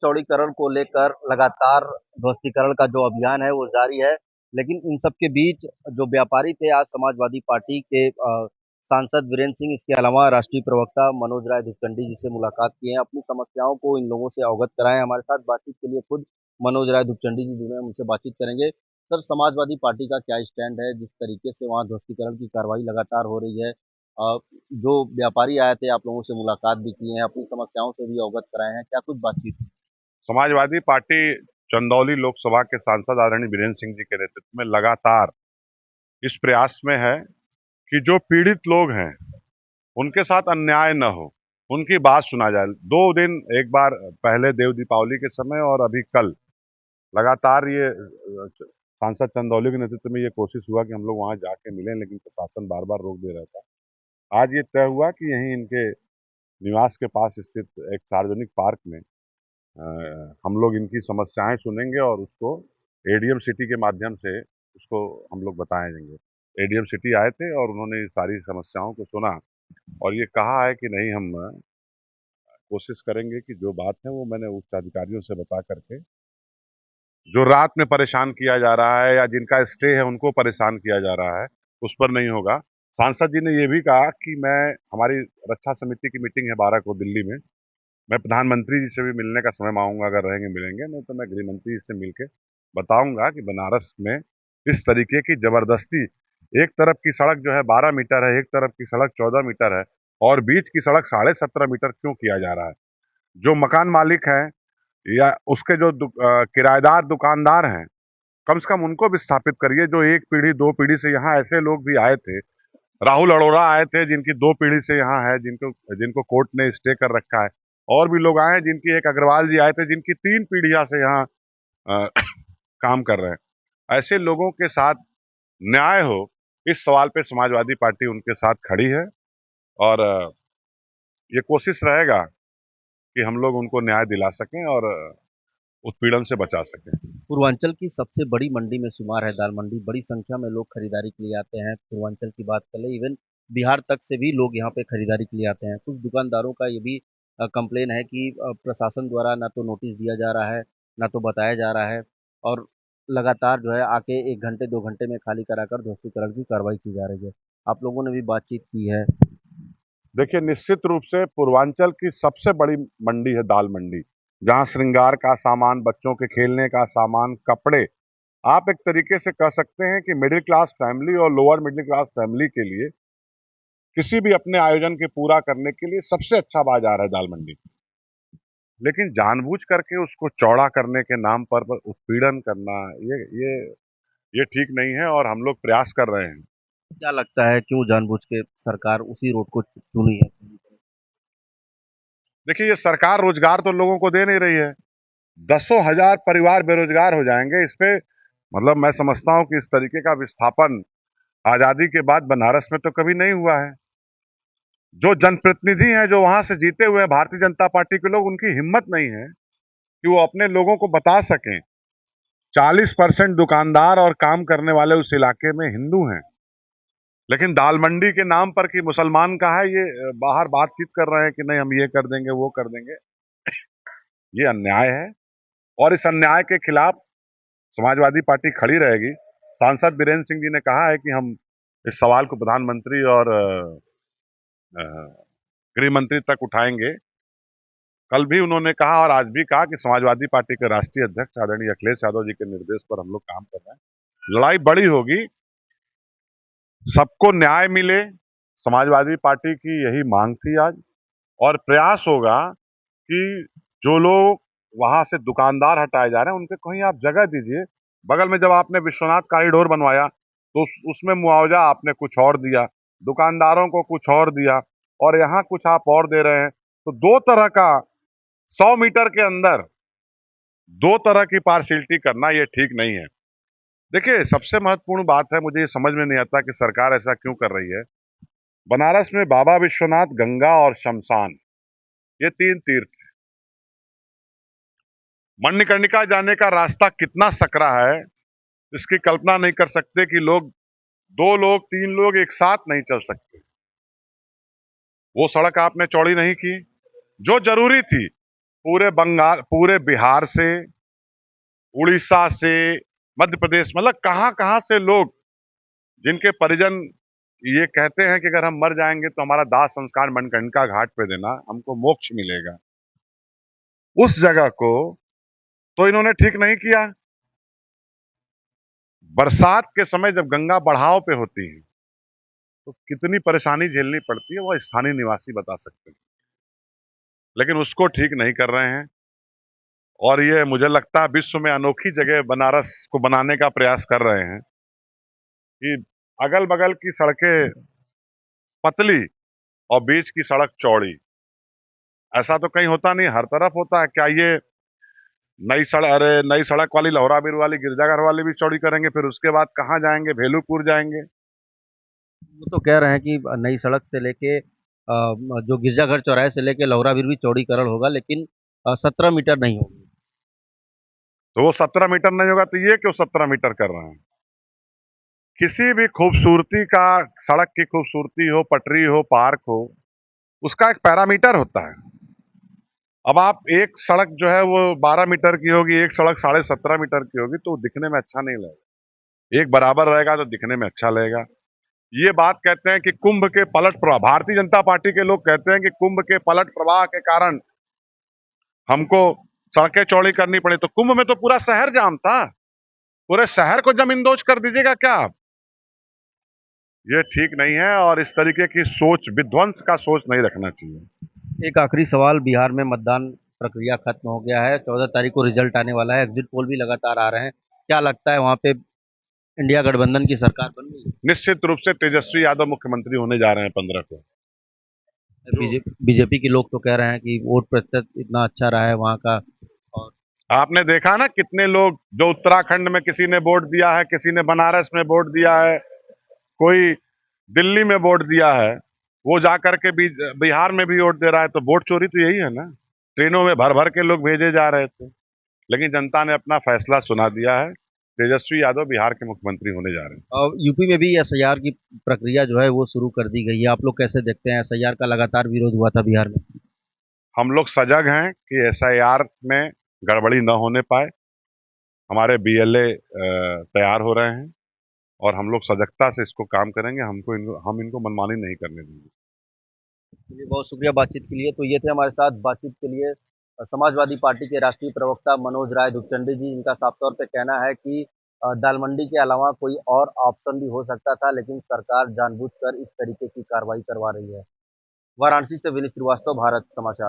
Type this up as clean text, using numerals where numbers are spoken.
चौड़ीकरण को लेकर लगातार ध्वस्तीकरण का जो अभियान है वो जारी है। लेकिन इन सब के बीच जो व्यापारी थे आज समाजवादी पार्टी के सांसद वीरेंद्र सिंह, इसके अलावा राष्ट्रीय प्रवक्ता मनोज राय धुपचंडी जी से मुलाकात किए हैं, अपनी समस्याओं को इन लोगों से अवगत कराएं। हमारे साथ बातचीत के लिए खुद मनोज राय धुपचंडी जी जुड़े हैं, उनसे बातचीत करेंगे। सर, समाजवादी पार्टी का क्या स्टैंड है जिस तरीके से वहाँ ध्वस्तीकरण की कार्रवाई लगातार हो रही है? जो व्यापारी आए थे, आप लोगों से मुलाकात भी की है, अपनी समस्याओं से भी अवगत कराए हैं, क्या कुछ बातचीत हुई? समाजवादी पार्टी चंदौली लोकसभा के सांसद आदरणीय वीरेंद्र सिंह जी के नेतृत्व में लगातार इस प्रयास में है कि जो पीड़ित लोग हैं उनके साथ अन्याय न हो, उनकी बात सुना जाए। 2 दिन, एक बार पहले देव दीपावली के समय और अभी कल, लगातार ये सांसद चंदौली के नेतृत्व में ये कोशिश हुआ कि हम लोग वहां जाके मिलें, लेकिन प्रशासन बार बार रोक दे रहा था। आज ये तय हुआ कि यहीं इनके निवास के पास स्थित एक सार्वजनिक पार्क में हम लोग इनकी समस्याएं सुनेंगे और उसको एडीएम सिटी के माध्यम से उसको हम लोग बताएंगे। एडीएम सिटी आए थे और उन्होंने सारी समस्याओं को सुना और ये कहा है कि नहीं, हम कोशिश करेंगे कि जो बात है वो मैंने उच्च अधिकारियों से बता करके, जो रात में परेशान किया जा रहा है या जिनका स्टे है उनको परेशान किया जा रहा है, उस पर नहीं होगा। सांसद जी ने ये भी कहा कि हमारी रक्षा समिति की मीटिंग है 12 को दिल्ली में, मैं प्रधानमंत्री जी से भी मिलने का समय मांगूंगा, अगर रहेंगे मिलेंगे, नहीं तो मैं गृह मंत्री जी से मिलकर बताऊंगा कि बनारस में इस तरीके की जबरदस्ती, एक तरफ की सड़क जो है 12 मीटर है, एक तरफ की सड़क 14 मीटर है और बीच की सड़क 17.5 मीटर क्यों किया जा रहा है। जो मकान मालिक है या उसके जो किराएदार दुकानदार हैं, कम से कम उनको भी स्थापित करिए। जो एक पीढ़ी 2 पीढ़ी से यहाँ, ऐसे लोग भी आए थे, राहुल अरोड़ा आए थे जिनकी 2 पीढ़ी से यहाँ है, जिनको जिनको कोर्ट ने स्टे कर रखा है। और भी लोग आए हैं जिनकी, एक अग्रवाल जी आए थे जिनकी 3 पीढ़ियां से यहाँ अ, काम कर रहे हैं। ऐसे लोगों के साथ न्याय हो, इस सवाल पे समाजवादी पार्टी उनके साथ खड़ी है और ये कोशिश रहेगा कि हम लोग उनको न्याय दिला सकें और उत्पीड़न से बचा सकें। पूर्वांचल की सबसे बड़ी मंडी में शुमार है दाल मंडी। बड़ी संख्या में लोग खरीदारी के लिए आते हैं। पूर्वांचल की बात करें, इवन बिहार तक से भी लोग यहाँ पे खरीदारी के लिए आते हैं। कुछ दुकानदारों का ये भी कंप्लेन है कि प्रशासन द्वारा ना तो नोटिस दिया जा रहा है, ना तो बताया जा रहा है, और लगातार जो है आके 1 घंटे 2 घंटे में खाली कराकर ध्वस्तीकरण की कार्रवाई की जा रही है। आप लोगों ने भी बातचीत की है? देखिए, निश्चित रूप से पूर्वांचल की सबसे बड़ी मंडी है दाल मंडी, जहां श्रृंगार का सामान, बच्चों के खेलने का सामान, कपड़े, आप एक तरीके से कह सकते हैं कि मिडिल क्लास फैमिली और लोअर मिडिल क्लास फैमिली के लिए, किसी भी अपने आयोजन के पूरा करने के लिए सबसे अच्छा बाजार है दाल मंडी। लेकिन जानबूझ करके उसको चौड़ा करने के नाम पर उत्पीड़न करना, ये ये ठीक नहीं है और हम लोग प्रयास कर रहे हैं। क्या लगता है क्यों जानबूझ के सरकार उसी रोड को चुनी है? देखिए, ये सरकार रोजगार तो लोगों को दे नहीं रही है। दसों हजार परिवार बेरोजगार हो जाएंगे इस पे। मतलब मैं समझता हूं कि इस तरीके का विस्थापन आजादी के बाद बनारस में तो कभी नहीं हुआ है। जो जनप्रतिनिधि हैं, जो वहां से जीते हुए हैं भारतीय जनता पार्टी के लोग, उनकी हिम्मत नहीं है कि वो अपने लोगों को बता सकें। 40% दुकानदार और काम करने वाले उस इलाके में हिंदू हैं, लेकिन दाल मंडी के नाम पर कि मुसलमान का है, ये बाहर बातचीत कर रहे हैं कि नहीं हम ये कर देंगे, वो कर देंगे। ये अन्याय है और इस अन्याय के खिलाफ समाजवादी पार्टी खड़ी रहेगी। सांसद वीरेंद्र सिंह जी ने कहा है कि हम इस सवाल को प्रधानमंत्री और गृह मंत्री तक उठाएंगे। कल भी उन्होंने कहा और आज भी कहा कि समाजवादी पार्टी के राष्ट्रीय अध्यक्ष आदरणीय अखिलेश यादव जी के निर्देश पर हम लोग काम कर रहे हैं। लड़ाई बड़ी होगी, सबको न्याय मिले, समाजवादी पार्टी की यही मांग थी आज। और प्रयास होगा कि जो लोग वहां से दुकानदार हटाए जा रहे हैं उनके कहीं आप जगह दीजिए। बगल में जब आपने विश्वनाथ कॉरिडोर बनवाया तो उसमें मुआवजा आपने कुछ और दिया, दुकानदारों को कुछ और दिया, और यहाँ कुछ आप और दे रहे हैं। तो दो तरह का, 100 मीटर के अंदर दो तरह की पार्शियलिटी करना ये ठीक नहीं है। देखिए, सबसे महत्वपूर्ण बात है, मुझे ये समझ में नहीं आता कि सरकार ऐसा क्यों कर रही है। बनारस में बाबा विश्वनाथ, गंगा और शमशान, ये 3 तीर्थ। मणिकर्णिका जाने का रास्ता कितना सकरा है, इसकी कल्पना नहीं कर सकते कि लोग, 2 लोग 3 लोग एक साथ नहीं चल सकते। वो सड़क आपने चौड़ी नहीं की जो जरूरी थी, पूरे बंगाल, पूरे बिहार से, उड़ीसा से, मध्य प्रदेश, मतलब कहां कहां से लोग, जिनके परिजन ये कहते हैं कि अगर हम मर जाएंगे तो हमारा दाह संस्कार मणिकर्णिका घाट पे देना, हमको मोक्ष मिलेगा, उस जगह को तो इन्होंने ठीक नहीं किया। बरसात के समय जब गंगा बढ़ाव पे होती है तो कितनी परेशानी झेलनी पड़ती है, वो स्थानीय निवासी बता सकते हैं, लेकिन उसको ठीक नहीं कर रहे हैं। और ये मुझे लगता है विश्व में अनोखी जगह बनारस को बनाने का प्रयास कर रहे हैं कि अगल बगल की सड़कें पतली और बीच की सड़क चौड़ी। ऐसा तो कहीं होता नहीं, हर तरफ होता है। क्या ये नई सड़क वाली, लौहराबीर वाली, गिरजाघर वाली भी चौड़ी करेंगे, फिर उसके बाद कहाँ जाएंगे, भेलूपुर जाएंगे? वो तो कह रहे हैं कि नई सड़क से लेके जो गिरजाघर चौराहे से लेके लौरावीर भी चौड़ीकरण होगा, लेकिन 17 मीटर नहीं होगी। तो वो 17 मीटर नहीं होगा तो ये क्यों 17 मीटर कर रहे हैं? किसी भी खूबसूरती का, सड़क की खूबसूरती हो, पटरी हो, पार्क हो, उसका एक पैरामीटर होता है। अब आप एक सड़क जो है वो 12 मीटर की होगी, एक सड़क 17.5 मीटर की होगी, तो दिखने में अच्छा नहीं लगेगा। एक बराबर रहेगा तो दिखने में अच्छा लगेगा। ये बात कहते हैं कि कुंभ के पलट प्रवाह, भारतीय जनता पार्टी के लोग कहते हैं कि कुंभ के पलट प्रवाह के कारण हमको सड़कें चौड़ी करनी पड़ी। तो कुंभ में तो पूरा शहर जाम था, पूरे शहर को जमींदोज कर दीजिएगा क्या आप? ये ठीक नहीं है और इस तरीके की सोच, विध्वंस का सोच नहीं रखना चाहिए। एक आखिरी सवाल, बिहार में मतदान प्रक्रिया खत्म हो गया है, 14 तारीख को रिजल्ट आने वाला है, एग्जिट पोल भी लगातार आ रहे हैं, क्या लगता है वहाँ पे इंडिया गठबंधन की सरकार बन गई? निश्चित रूप से तेजस्वी यादव मुख्यमंत्री होने जा रहे हैं 15 को। जो बीजेपी के लोग तो कह रहे हैं कि वोट प्रतिशत इतना अच्छा रहा है वहाँ का। और आपने देखा ना कितने लोग, जो उत्तराखंड में किसी ने वोट दिया है, किसी ने बनारस में वोट दिया है, कोई दिल्ली में वोट दिया है, वो जाकर के बिहार में भी वोट दे रहा है। तो वोट चोरी तो यही है ना। ट्रेनों में भर भर के लोग भेजे जा रहे थे, लेकिन जनता ने अपना फैसला सुना दिया है। तेजस्वी यादव बिहार के मुख्यमंत्री होने जा रहे हैं। यूपी में भी एसआईआर की प्रक्रिया जो है वो शुरू कर दी गई है, आप लोग कैसे देखते हैं? एसआईआर का लगातार विरोध हुआ था बिहार में। हम लोग सजग हैं कि एसआईआर में गड़बड़ी न होने पाए। हमारे बीएलए तैयार हो रहे हैं और हम लोग सजगता से इसको काम करेंगे। हम इनको मनमानी नहीं करने देंगे। चलिए, बहुत शुक्रिया बातचीत के लिए। तो ये थे हमारे साथ बातचीत के लिए समाजवादी पार्टी के राष्ट्रीय प्रवक्ता मनोज राय दुखचंडी जी। इनका साफ तौर पे कहना है कि दाल मंडी के अलावा कोई और ऑप्शन भी हो सकता था, लेकिन सरकार जानबूझकर इस तरीके की कार्रवाई करवा रही है। वाराणसी से विनीत श्रीवास्तव, भारत समाचार।